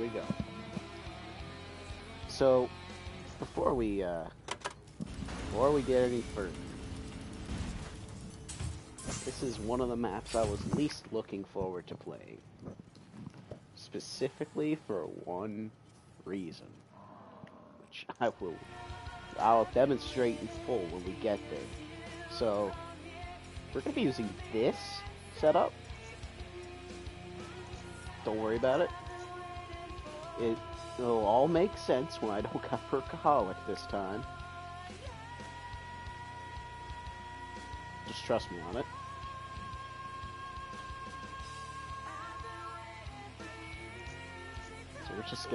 we go. So, before we get any further, this is one of the maps I was least looking forward to playing. Specifically for one reason, which I'll demonstrate in full when we get there. So, we're going to be using this setup. Don't worry about it. It'll all make sense when I don't got Perkaholic this time. Just trust me on it. So we're just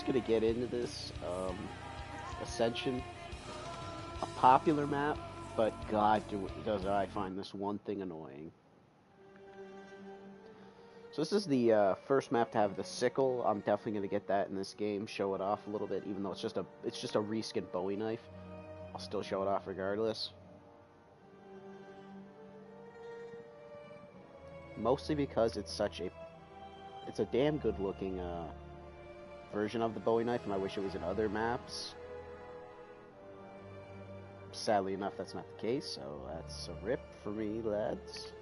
gonna get into this Ascension, a popular map, but God, does I find this one thing annoying. So this is the first map to have the sickle. I'm definitely gonna get that in this game. Show it off a little bit, even though it's just a reskinned Bowie knife. I'll still show it off regardless. Mostly because it's a damn good looking version of the Bowie knife, and I wish it was in other maps. Sadly enough, that's not the case, so that's a rip for me, lads.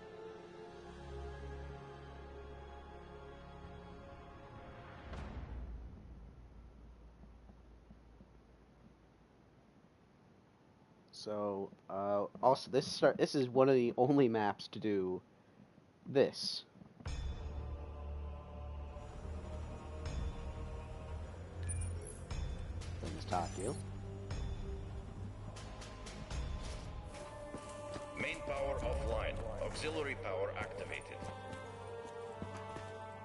So, also, this is one of the only maps to do this. Then this Takio. Main power offline. Auxiliary power activated.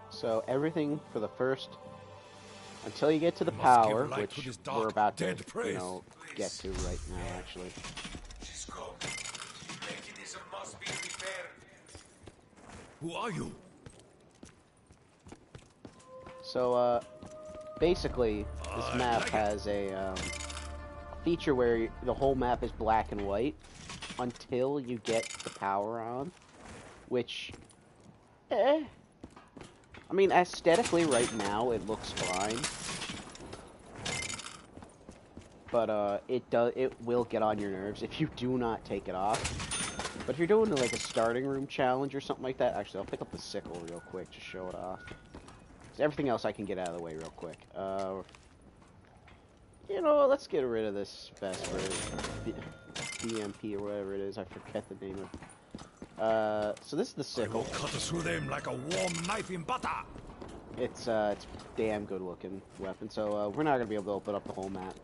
So, everything for the first... Until you get to the power, which we're about to, get to right now, actually. Who are you? So, basically, this map has a feature where the whole map is black and white until you get the power on, which, I mean, aesthetically, right now, it looks fine. But, it will get on your nerves if you do not take it off. But if you're doing, like, a starting room challenge or something like that, actually, I'll pick up the sickle real quick to show it off. Because everything else I can get out of the way real quick. You know what, let's get rid of this Vesper, BMP or whatever it is, I forget the name of it. So this is the sickle. I will cut through them like a warm knife in butter. It's damn good looking weapon. So we're not gonna be able to open up the whole map,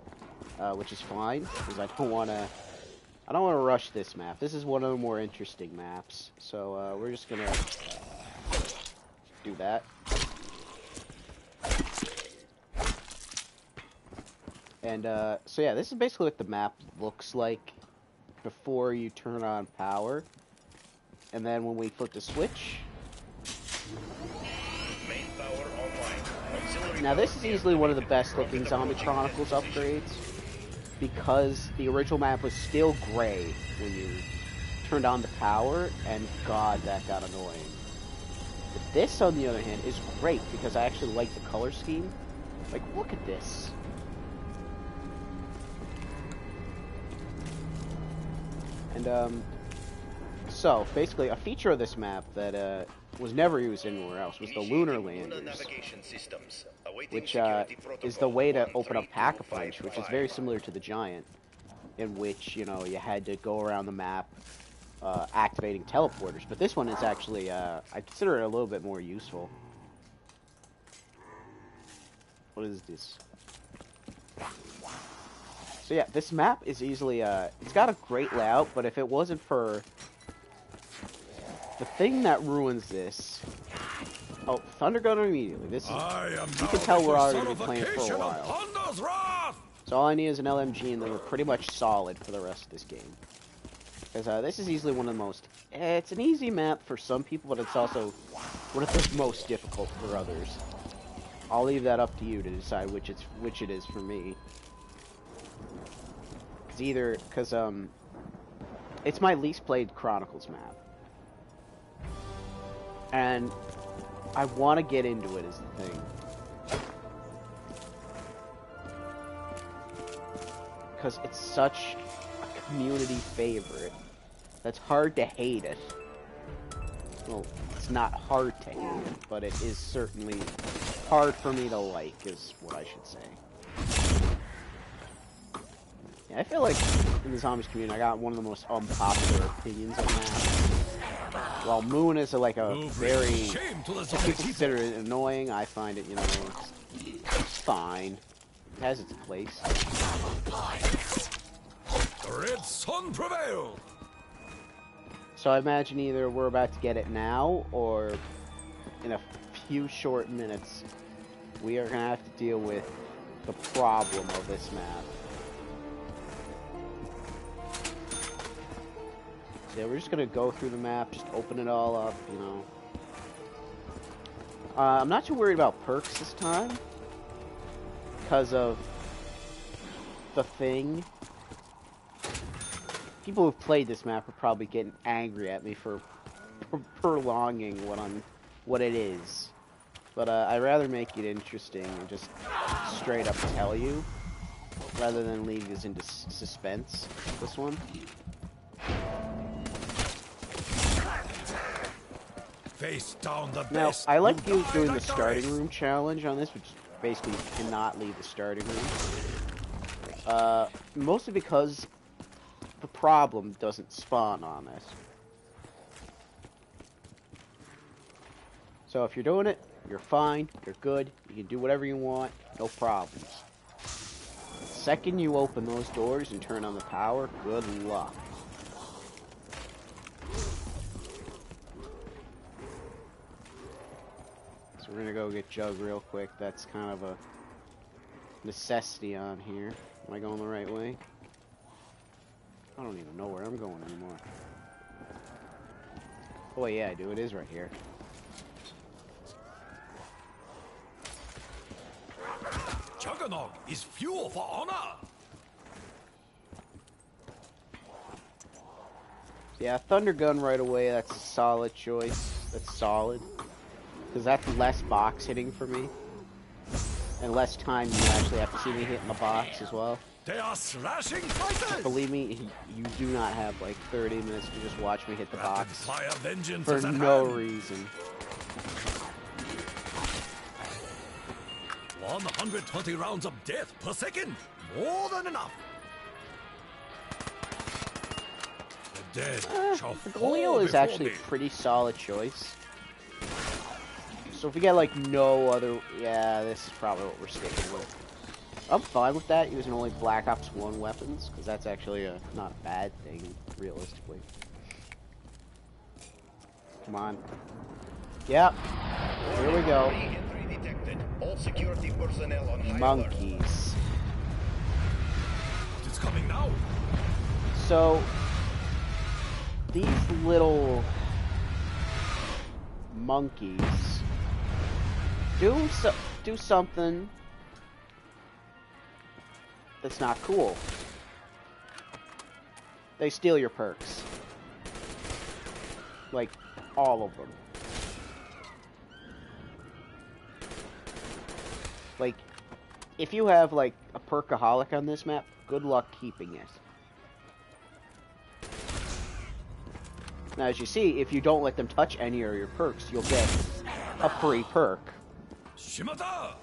which is fine because I don't wanna rush this map. This is one of the more interesting maps. So we're just gonna do that. And so yeah, this is basically what the map looks like before you turn on power. And then when we flip the switch... Main power online. Auxiliary now this is easily one of the best looking Zombie Chronicles upgrades, because the original map was still gray when you turned on the power, and God, that got annoying. But this, on the other hand, is great, because I actually like the color scheme. Like, look at this. And, so, basically, a feature of this map that was never used anywhere else was the lunar landers, which is the way to open up Pack-a-Punch, which is very similar to the Giant, in which, you know, you had to go around the map activating teleporters. But this one is actually, I consider it a little bit more useful. What is this? So yeah, this map is easily, it's got a great layout, but if it wasn't for the thing that ruins this... Oh, Thundergunner immediately. This is... You can tell we're already been playing for a while. So all I need is an LMG and then we're pretty much solid for the rest of this game. Because this is easily one of the most... it's an easy map for some people, but it's also one of the most difficult for others. I'll leave that up to you to decide which it is for me. Because it's my least played Chronicles map. And I want to get into it is the thing. Because it's such a community favorite. That's hard to hate it. Well, it's not hard to hate it, but it is certainly hard for me to like, is what I should say. Yeah, I feel like in the zombies community, I got one of the most unpopular opinions on that. While Moon is like a very, if you consider it annoying, I find it, you know, it's fine. It has its place. The red sun prevailed. So I imagine either we're about to get it now, or in a few short minutes, we are going to have to deal with the problem of this map. So yeah, we're just going to go through the map, just open it all up, you know. I'm not too worried about perks this time, because of the thing. People who've played this map are probably getting angry at me for prolonging what it is. But I'd rather make it interesting and just straight up tell you, rather than leave us into suspense. This one. Face down the Now, best. I like You you die doing the like starting race. room challenge on this, which basically you cannot leave the starting room. Mostly because the problem doesn't spawn on this. So if you're doing it, you're fine, you're good, you can do whatever you want, no problems. The second you open those doors and turn on the power, good luck. So we're gonna go get Jug real quick. That's kind of a necessity on here. Am I going the right way? I don't even know where I'm going anymore. Oh yeah, I do. It is right here. Juggernog is fuel for honor. Yeah, Thunder Gun right away. That's a solid choice. That's solid. Because that's less box hitting for me. And less time you actually have to see me hitting the box as well. They are slashing fighters. Believe me, you do not have like 30 minutes to just watch me hit the Rapid box fire vengeance for is at no hand. reason. 120 rounds of death per second. More than enough. The dead shall The fall Galil is before actually me. a pretty solid choice. So if we get like no other, yeah, this is probably what we're sticking with. I'm fine with that, using only Black Ops 1 weapons, because that's actually not a bad thing, realistically. Come on. Yep. Here we go. Re-entry detected. All security personnel on high alert. Monkeys. It's coming now. So, these little monkeys do something that's not cool. They steal your perks. Like, all of them. Like, if you have, like, a perkaholic on this map, good luck keeping it. Now, as you see, if you don't let them touch any of your perks, you'll get a free perk. Shimata.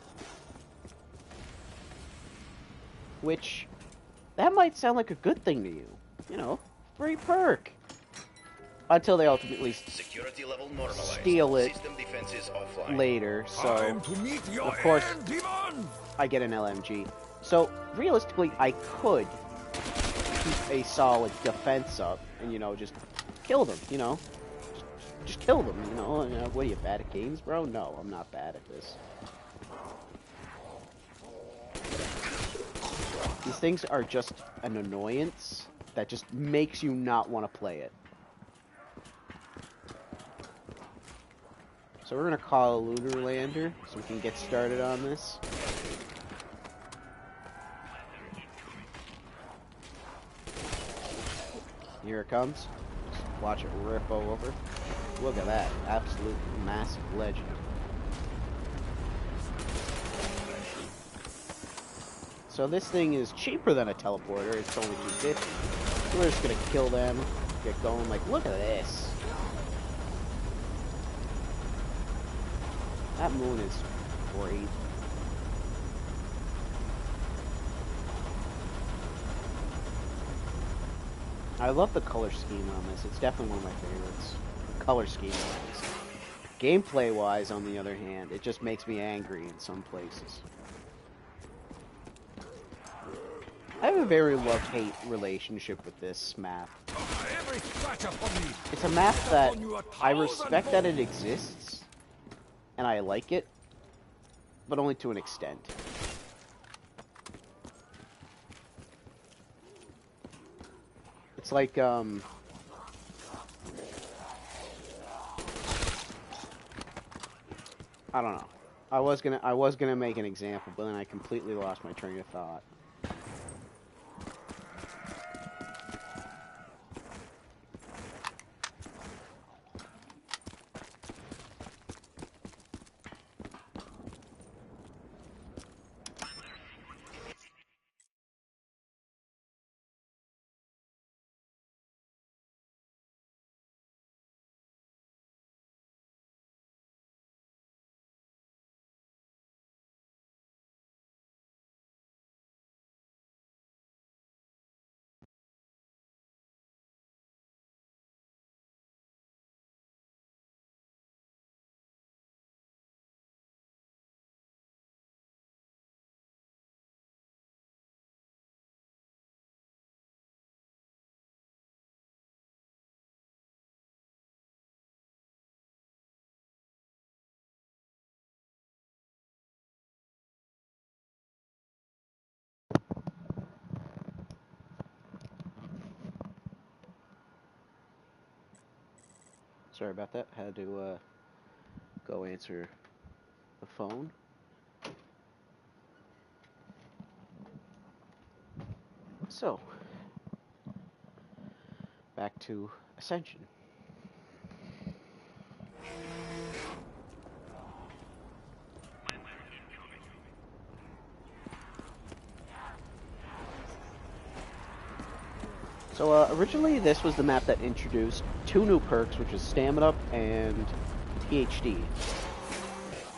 Which, that might sound like a good thing to you. You know, free perk. Until they ultimately Security level normalized. steal it System defenses offline. later, so Time to meet your of course- end, demon. I get an LMG. So, realistically, I could keep a solid defense up and, you know, just kill them, you know? Just kill them, you know? And, what are you, bad at games, bro? No, I'm not bad at this. These things are just an annoyance that just makes you not want to play it. So we're gonna call a looter lander so we can get started on this. Here it comes. Just watch it rip over. Look at that. Absolute massive legend. So this thing is cheaper than a teleporter. It's only 250. We're just gonna kill them, get going. Like, look at this. That moon is great. I love the color scheme on this. It's definitely one of my favorites. Color scheme wise. Gameplay wise, on the other hand, it just makes me angry in some places. I have a very love-hate relationship with this map. It's a map that I respect that it exists, and I like it, but only to an extent. It's like, I don't know. I was gonna make an example, but then I completely lost my train of thought. Sorry about that. Had to go answer the phone. So, back to Ascension. So, originally this was the map that introduced two new perks, which is Stamina and PhD.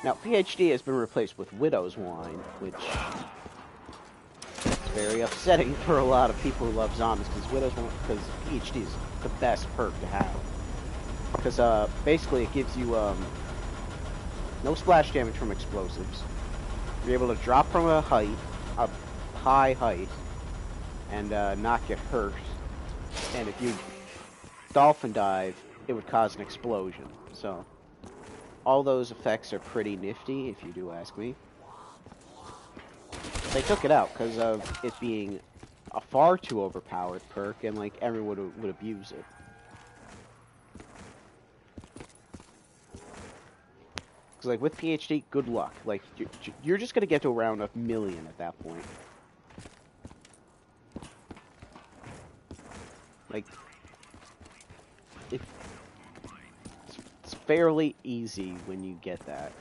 Now, PhD has been replaced with Widow's Wine, which is very upsetting for a lot of people who love zombies, because PhD is the best perk to have. Because, basically it gives you, no splash damage from explosives. You're able to drop from a high height, and, not get hurt. And if you dolphin dive, it would cause an explosion. So, all those effects are pretty nifty, if you do ask me. They took it out because of it being a far too overpowered perk, and like everyone would abuse it. Because like with PhD, good luck. Like you're just gonna get to around 1,000,000 at that point. Like it's fairly easy when you get that.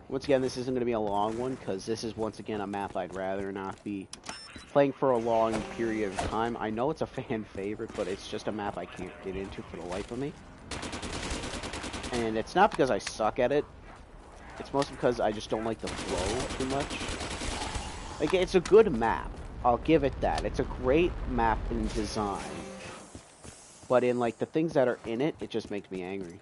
Once again, this isn't going to be a long one, because this is, once again, a map I'd rather not be playing for a long period of time. I know it's a fan favorite, but it's just a map I can't get into for the life of me. And it's not because I suck at it. It's mostly because I just don't like the flow too much. Like, it's a good map. I'll give it that. It's a great map in design. But in, like, the things that are in it, it just makes me angry.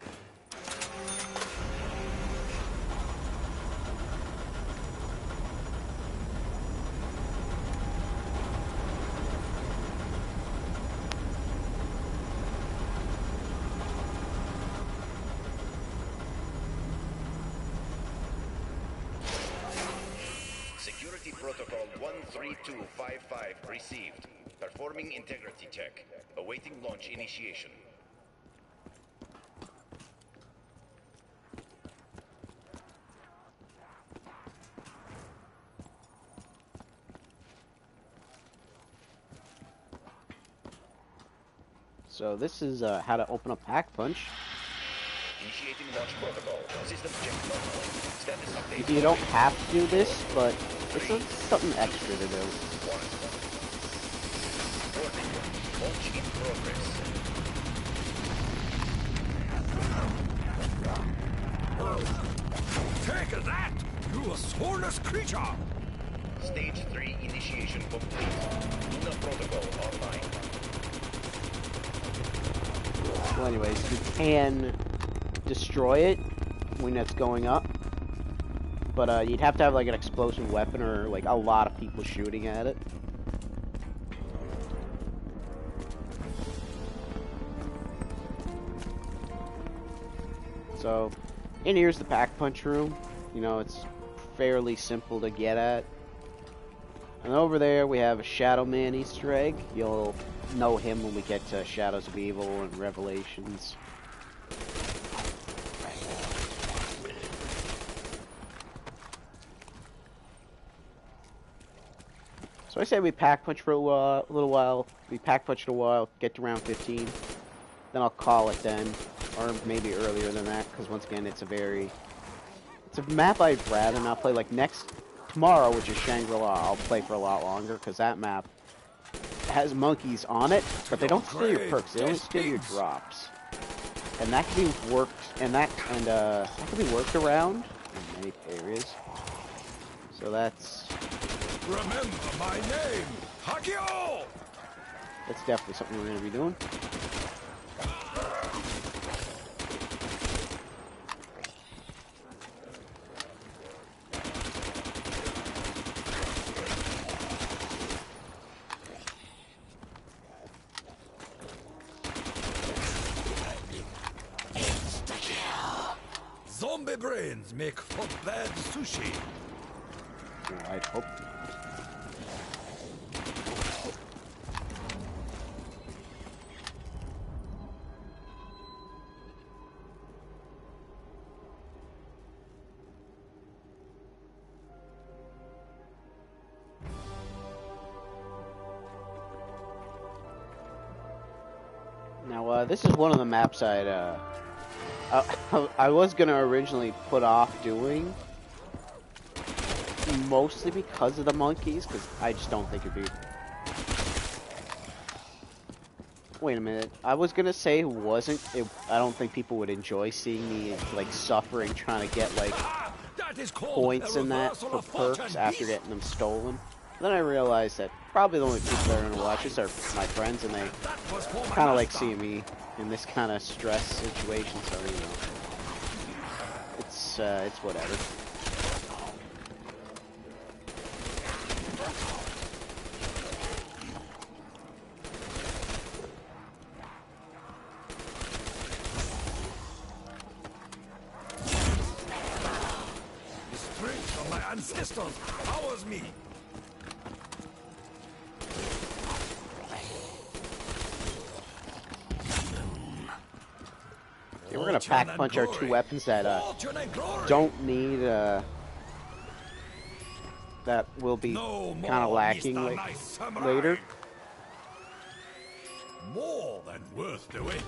Protocol 13255 received. Performing integrity check. Awaiting launch initiation. So this is how to open a pack punch. Initiating launch protocol. System check normal. Status update. You don't have to do this, but it's something extra to do. Warning. Launch in progress. Take that, you soulless creature! Stage 3 initiation complete. Luna protocol online. Well, anyways, you can destroy it when it's going up, but you'd have to have like an explosive weapon or like a lot of people shooting at it. So, and here's the pack punch room. You know, it's fairly simple to get at. And over there we have a Shadow Man Easter egg. You'll know him when we get to Shadows of Evil and Revelations. So I say we pack punch for a little while. We pack punch a while, get to round 15. Then I'll call it then. Or maybe earlier than that, because once again it's a map I'd rather not play. Like tomorrow, which is Shangri-La, I'll play for a lot longer, because that map has monkeys on it, but they don't steal your perks, they only steal your drops. And that can be worked around in many areas. So that's Remember my name, Hakio! that's definitely something we're gonna be doing. Zombie brains make for bad sushi. I hope. Now, this is one of the maps I was gonna originally put off doing, mostly because of the monkeys, because I just don't think it'd be... Wait a minute, I was gonna say I don't think people would enjoy seeing me, like, suffering trying to get, like, points in that for perks after getting them stolen. Then I realized that probably the only people that are gonna watch this are my friends, and they kind of like seeing me in this kind of stress situation, so, you know, it's whatever. The strength of my ancestors powers me. Yeah, we're gonna pack punch our two weapons that don't need that will be kind of lacking later. More than worth the wait.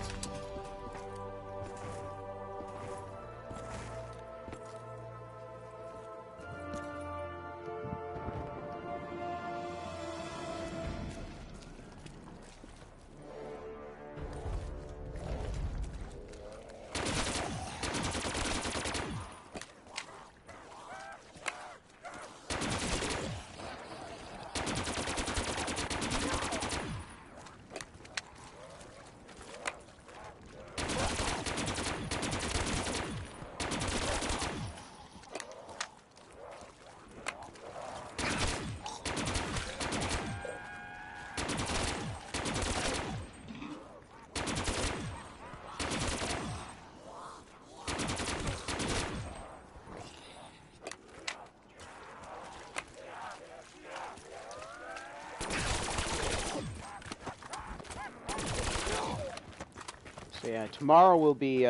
So yeah, tomorrow will be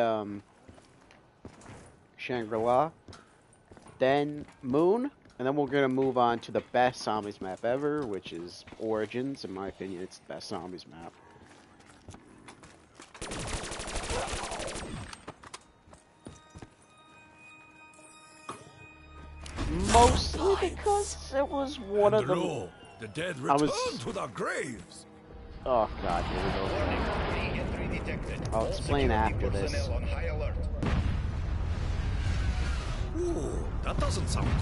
Shangri-La, then Moon, and then we're gonna move on to the best zombies map ever, which is Origins. In my opinion, it's the best zombies map. Mostly because it was one And of the... lo, the dead I return was- to their graves. Oh god, here we go. Warning, re-entry detected. I'll All explain security after this. personnel on high alert. Ooh, that doesn't sound good.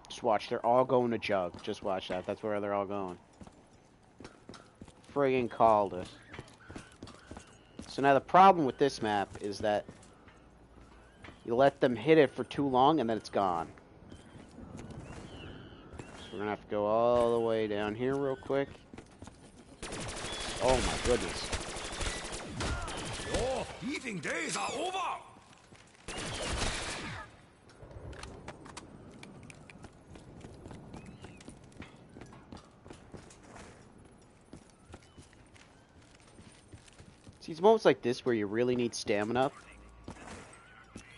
Just watch, they're all going to Jug. Just watch that. That's where they're all going. Friggin' called it. So now the problem with this map is that you let them hit it for too long and then it's gone. So we're gonna have to go all the way down here real quick. Oh my goodness. Your heating days are over. See, it's moments like this where you really need stamina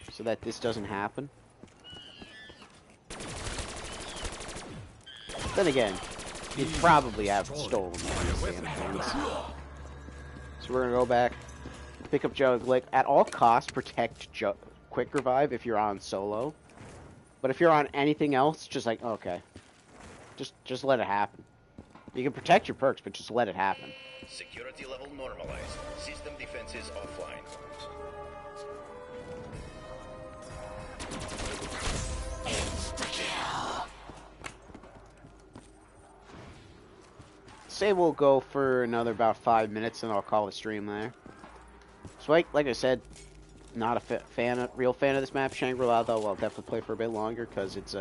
so that this doesn't happen. Then again, you'd probably have stolen these damn things. So we're gonna go back, pick up Jug. Like, at all costs, protect Jug, Quick Revive if you're on solo. But if you're on anything else, just like, okay. Just let it happen. You can protect your perks, but just let it happen. Security level normalized. System defenses offline. Say we'll go for another about 5 minutes, and I'll call the stream there. So, like I said, not a real fan of this map, Shangri-La, though. I'll definitely play for a bit longer because it's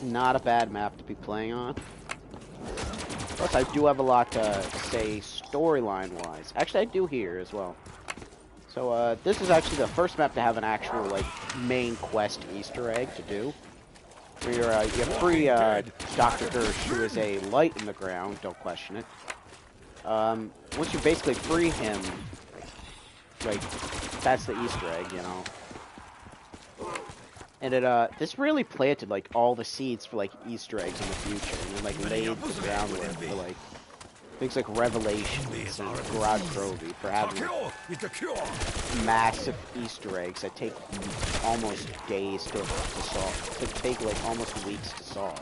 not a bad map to be playing on. Plus, I do have a lot to say storyline-wise. Actually, I do here as well. So, this is actually the first map to have an actual, like, main quest Easter egg to do. Where you free Dr. Gersh, who is a light in the ground, don't question it. Once you basically free him, like, that's the Easter egg, you know. And this really planted, like, all the seeds for, like, Easter eggs in the future. And it, like, laid the groundwork for, like, things like Revelations and Garage Groovy for having massive Easter eggs that take almost days to solve. That take, like, almost weeks to solve.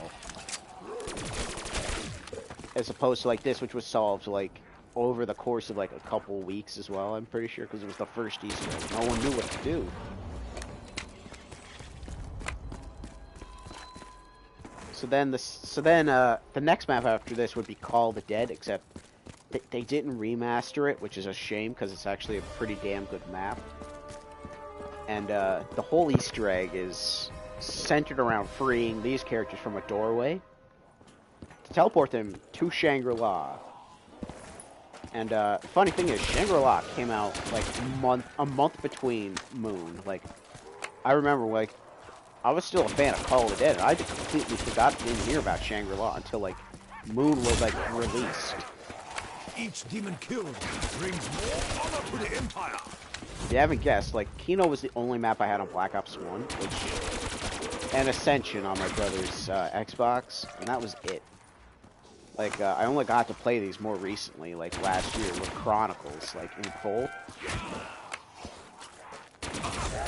As opposed to, like, this, which was solved, like, over the course of, like, a couple weeks as well, I'm pretty sure, because it was the first Easter egg. No one knew what to do. So then the next map after this would be Call the Dead, except they didn't remaster it, which is a shame because it's actually a pretty damn good map. And the whole Easter egg is centered around freeing these characters from a doorway to teleport them to Shangri-La. And funny thing is, Shangri-La came out like a month between Moon. Like, I remember, like, I was still a fan of Call of the Dead, and I just completely forgot, didn't hear about Shangri-La until, like, Moon was, like, released. Each demon killed brings more honor to the Empire. If you haven't guessed, like, Kino was the only map I had on Black Ops 1, which, and Ascension on my brother's Xbox, and that was it. Like, I only got to play these more recently, like, last year with Chronicles, like, in full.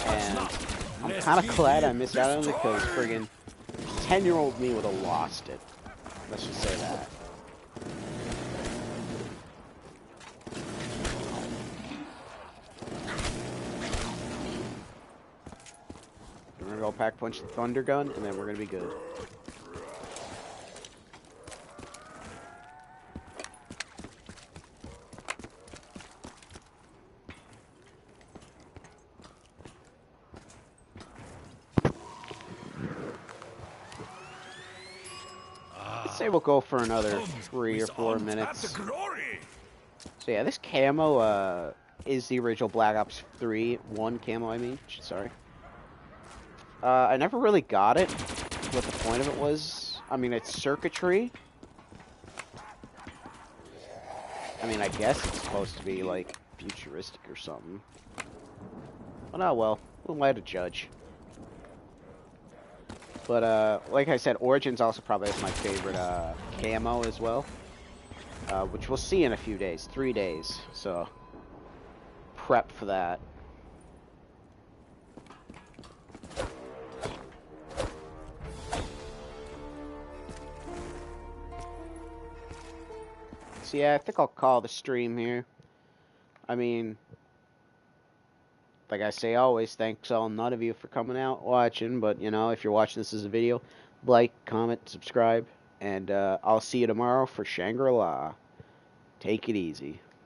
And I'm kind of glad I missed out on it because friggin' 10-year-old me would have lost it. Let's just say that. We're gonna go pack punch the Thunder Gun, and then we're gonna be good. Say we'll go for another 3 or 4 minutes. So yeah, this camo is the original Black Ops 1 camo, I mean. Sorry. I never really got it. What the point of it was. I mean, it's circuitry. I mean, I guess it's supposed to be, like, futuristic or something. Well, not well. Who am I to judge? But, like I said, Origins also probably is my favorite, camo as well. Which we'll see in a few days. 3 days. So, prep for that. So, yeah, I think I'll call the stream here. I mean, like I say always, thanks all none of you for coming out watching. But, you know, if you're watching this as a video, like, comment, subscribe. And I'll see you tomorrow for Shangri-La. Take it easy.